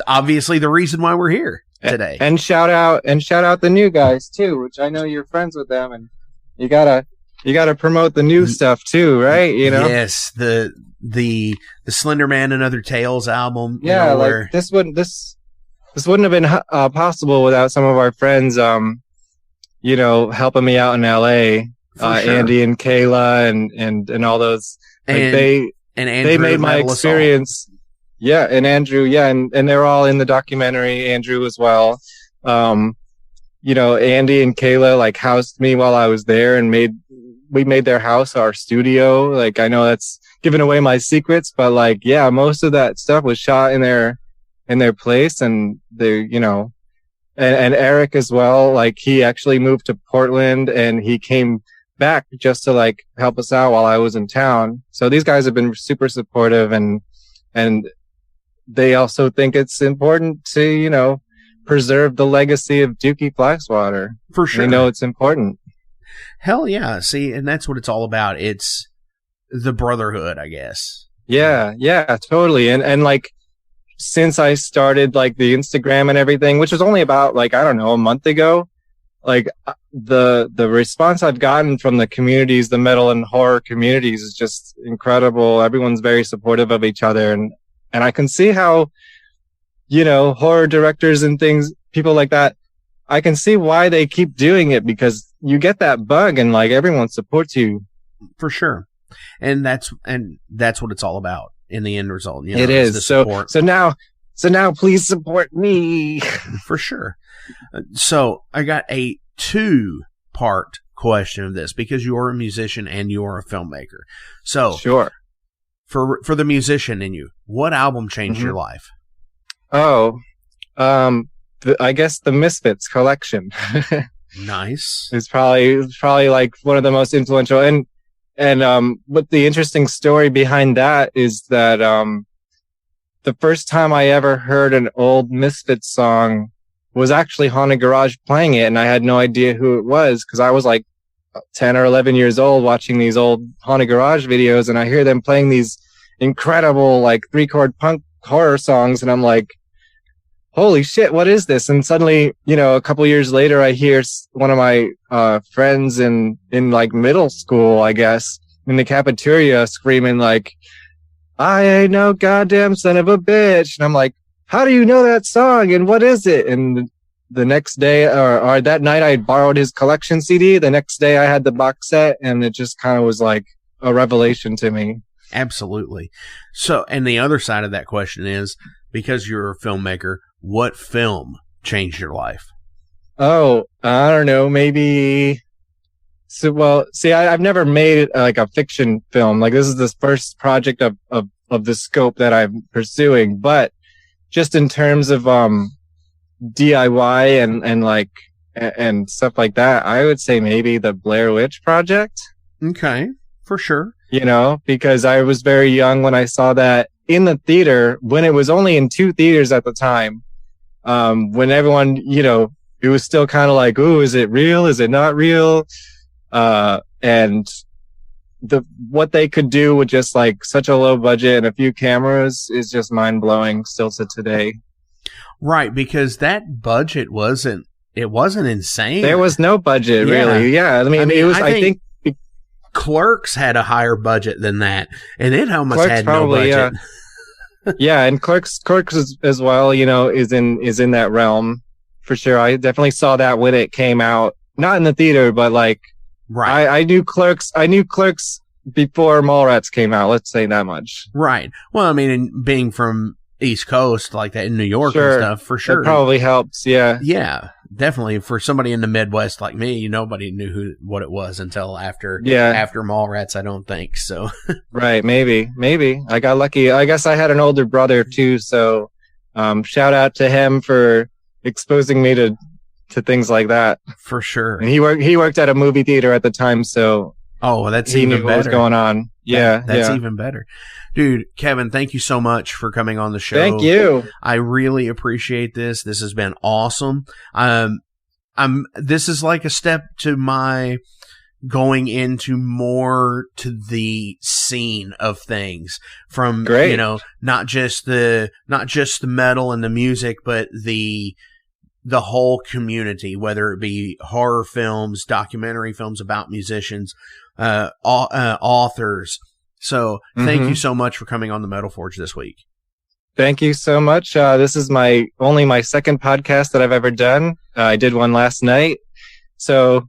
Obviously the reason why we're here today. And shout out the new guys too, which I know you're friends with them, and you gotta promote the new stuff too, right? Yes, the Slender Man and Other Tales album. Yeah, like this wouldn't have been possible without some of our friends helping me out in LA. Sure. Andy and Kayla and all those, Andrew they made my experience. Yeah, and Andrew, and they're all in the documentary. Andrew as well. Andy and Kayla housed me while I was there, and we made their house our studio. I know that's giving away my secrets, but most of that stuff was shot in their place, and they, and Eric as well. He actually moved to Portland, and he came back just to help us out while I was in town. So these guys have been super supportive, and they also think it's important to, preserve the legacy of Dukey Flyswatter. For sure. They know it's important. Hell yeah. See, and that's what it's all about. It's the brotherhood, I guess. Yeah, totally. And since I started the Instagram and everything, which was only about a month ago, the response I've gotten from the communities, the metal and horror communities, is just incredible. Everyone's very supportive of each other, and I can see how, horror directors and things, people like that, I can see why they keep doing it, because you get that bug and everyone supports you. For sure. And that's what it's all about in the end result. It is. So now please support me. For sure. So I got a 2-part question of this, because you are a musician and you are a filmmaker. So sure. For the musician in you, what album changed your life? Oh, I guess the Misfits collection. Nice. It's probably one of the most influential. And What the interesting story behind that is that the first time I ever heard an old Misfits song was actually Haunted Garage playing it, and I had no idea who it was because I was like 10 or 11 years old watching these old Haunted Garage videos, and I hear them playing these incredible like 3-chord punk horror songs, and I'm like, holy shit, what is this? And suddenly, a couple years later, I hear one of my friends in like middle school, I guess, in the cafeteria screaming like, I ain't no goddamn son of a bitch. And I'm like, how do you know that song? And what is it? And the next day, or that night, I borrowed his collection CD. The next day, I had the box set, and it just kind of was like a revelation to me. Absolutely. So, and the other side of that question is, because you're a filmmaker, what film changed your life? Oh, I don't know. Maybe. So, well, see, I've never made like a fiction film. Like this is the first project of the scope that I'm pursuing. But just in terms of DIY and stuff like that, I would say maybe the Blair Witch Project. Okay, for sure. Because I was very young when I saw that in the theater, when it was only in 2 theaters at the time. When everyone, it was still kind of like, ooh, is it real? Is it not real? And what they could do with just like such a low budget and a few cameras is just mind blowing still to today. Right. Because that budget wasn't insane. There was no budget really. Yeah. I mean, it was, I think Clerks had a higher budget than that, and it almost had probably, no budget. Yeah, and Clerks as well, is in that realm for sure. I definitely saw that when it came out, not in the theater, but like, right. I knew Clerks before Mallrats came out. Let's say that much. Right. Well, I mean, being from East Coast like that in New York and stuff, for sure, it probably helps. Yeah. Yeah. Definitely for somebody in the Midwest like me, nobody knew what it was until after Mallrats, I don't think so. Right. Maybe I got lucky. I guess I had an older brother too. So, shout out to him for exposing me to things like that. For sure. And he worked at a movie theater at the time. So, that's he even knew better. What was going on. Yeah. That's even better. Dude, Kevin, thank you so much for coming on the show. Thank you. I really appreciate this. This has been awesome. This is like a step to my going into more to the scene of things from, not just the metal and the music, but the whole community, whether it be horror films, documentary films about musicians, authors. So thank you so much for coming on the Metal Forge this week. Thank you so much. This is only my second podcast that I've ever done. I did one last night. So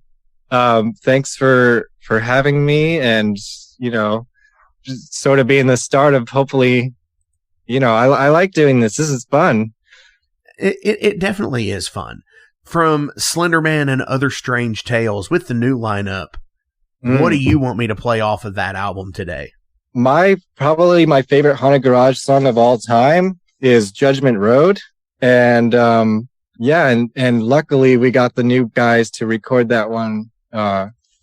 thanks for having me and, just sort of being the start of hopefully, I like doing this. This is fun. It definitely is fun. From Slenderman and Other Strange Tales with the new lineup, what do you want me to play off of that album today? Probably my favorite Haunted Garage song of all time is Judgment Road. And, and luckily we got the new guys to record that one,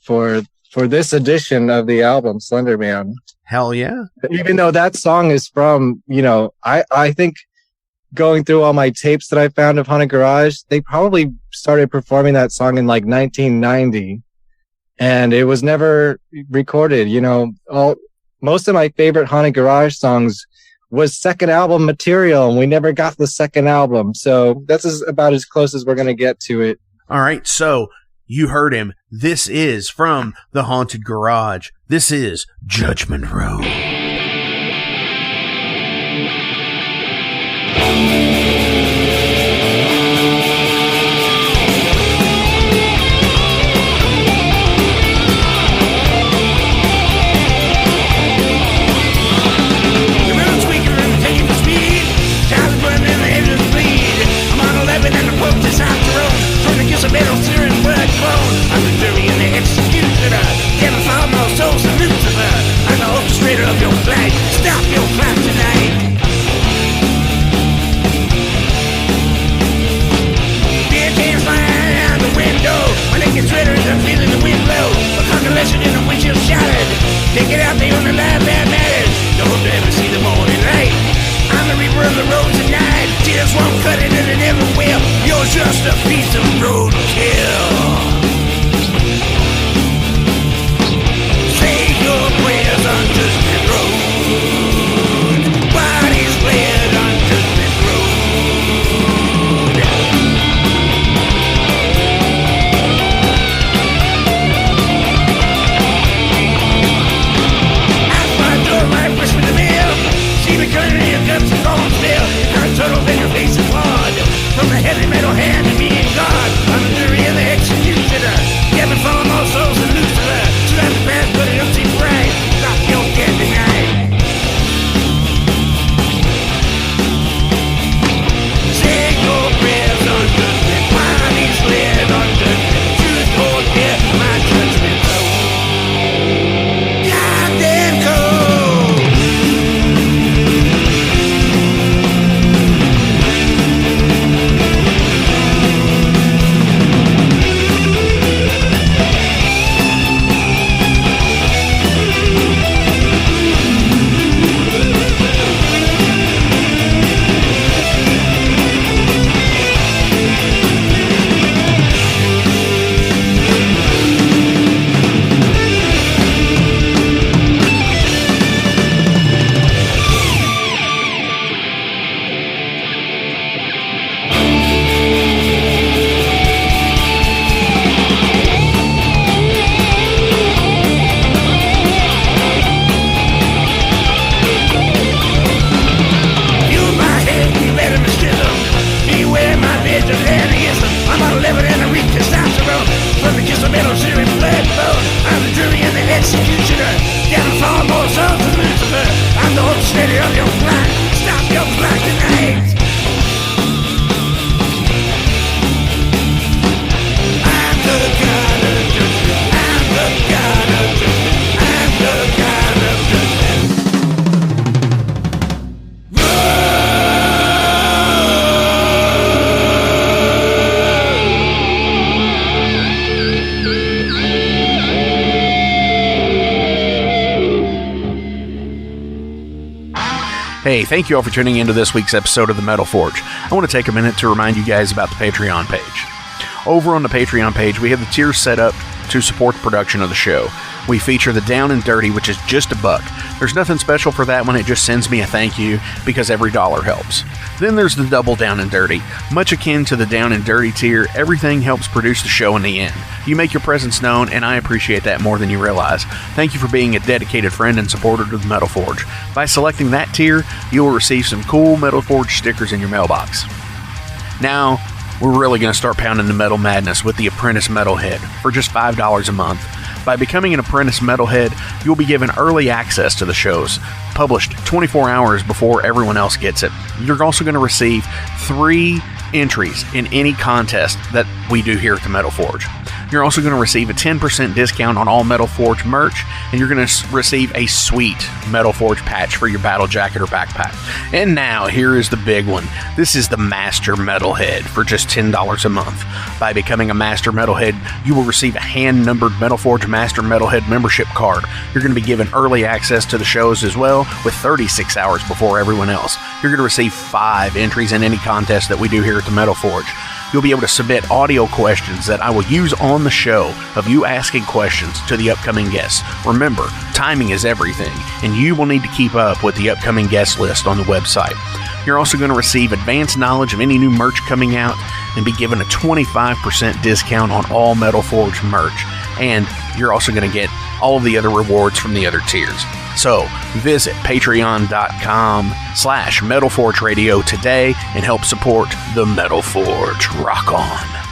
for this edition of the album, Slenderman. Hell yeah. Even though that song is from, I think going through all my tapes that I found of Haunted Garage, they probably started performing that song in like 1990. And it was never recorded, most of my favorite Haunted Garage songs was second album material, and we never got the second album. So that's about as close as we're going to get to it. All right. So you heard him. This is from the Haunted Garage. This is Judgment Road. Of your Take it out there on the life that matters. Don't hope to ever see the morning light. I'm the reaper of the roads at night. Tears won't cut it and it never will. You're just a piece of roadkill. Say your prayers on Judgment Road. Bodies laid on Judgment Road. Out my door, my push with the mail. See me cutting your guts and bones still. You're a turtle in your face and clawed. From the heavy metal hand to me and God. I'm the jury of the executioner. Kevin fallen all souls and Lucifer. Slap the past, but it don't seem right. Stop your dead tonight. Say your prayers on judgment. Bodies laid on judgment. Choose your death, my judgment zone. Goddamn cold. Hey, thank you all for tuning into this week's episode of The Metal Forge. I want to take a minute to remind you guys about the Patreon page. Over on the Patreon page, we have the tiers set up to support the production of the show. We feature the Down and Dirty, which is just $1. There's nothing special for that one, it just sends me a thank you because every dollar helps. Then there's the Double Down and Dirty. Much akin to the Down and Dirty tier, everything helps produce the show in the end. You make your presence known, and I appreciate that more than you realize. Thank you for being a dedicated friend and supporter to the Metal Forge. By selecting that tier, you will receive some cool Metal Forge stickers in your mailbox. Now, we're really going to start pounding the metal madness with the Apprentice Metalhead for just $5 a month. By becoming an Apprentice Metalhead, you'll be given early access to the shows, published 24 hours before everyone else gets it. You're also going to receive 3 entries in any contest that we do here at the Metal Forge. You're also going to receive a 10% discount on all Metal Forge merch, and you're going to receive a sweet Metal Forge patch for your battle jacket or backpack. And now, here is the big one. This is the Master Metalhead for just $10 a month. By becoming a Master Metalhead, you will receive a hand-numbered Metal Forge Master Metalhead membership card. You're going to be given early access to the shows as well, with 36 hours before everyone else. You're going to receive 5 entries in any contest that we do here at the Metal Forge. You'll be able to submit audio questions that I will use on the show of you asking questions to the upcoming guests. Remember, timing is everything, and you will need to keep up with the upcoming guest list on the website. You're also going to receive advanced knowledge of any new merch coming out and be given a 25% discount on all Metal Forge merch. And you're also going to get all of the other rewards from the other tiers. So visit patreon.com/Metal Forge Radio today and help support the Metal Forge. Rock on.